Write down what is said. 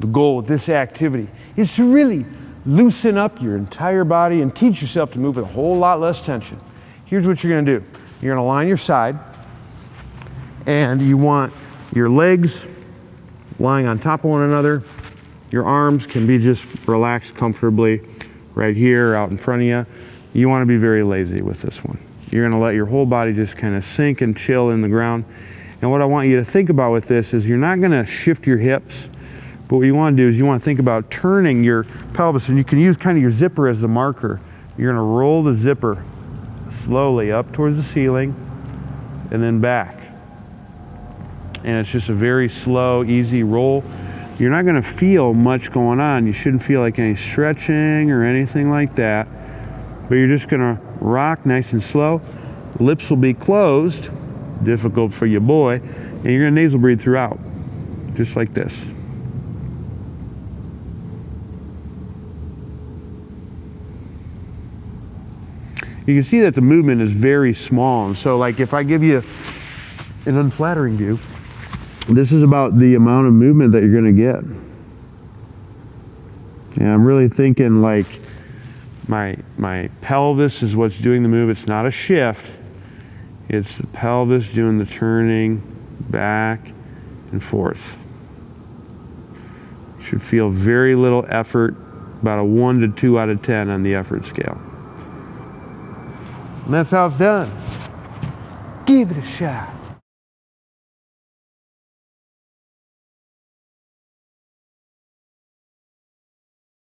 the goal with this activity is to really loosen up your entire body and teach yourself to move with a whole lot less tension. Here's what you're going to do. You're going to line your side, and you want your legs lying on top of one another. Your arms can be just relaxed comfortably right here out in front of you. You want to be very lazy with this one. You're going to let your whole body just kind of sink and chill in the ground. And what I want you to think about with this is you're not going to shift your hips, but what you want to do is you want to think about turning your pelvis, and you can use kind of your zipper as the marker. You're going to roll the zipper slowly up towards the ceiling and then back. And it's just a very slow, easy roll. You're not going to feel much going on. You shouldn't feel like any stretching or anything like that. But you're just going to rock nice and slow. Lips will be closed, difficult for your boy, and you're going to nasal breathe throughout, just like this. You can see that the movement is very small, and so like if I give you an unflattering view, this is about the amount of movement that you're going to get. And I'm really thinking like my pelvis is what's doing the move. It's not a shift. It's the pelvis doing the turning back and forth. Should feel very little effort, about a 1 to 2 out of 10 on the effort scale. And that's how it's done. Give it a shot.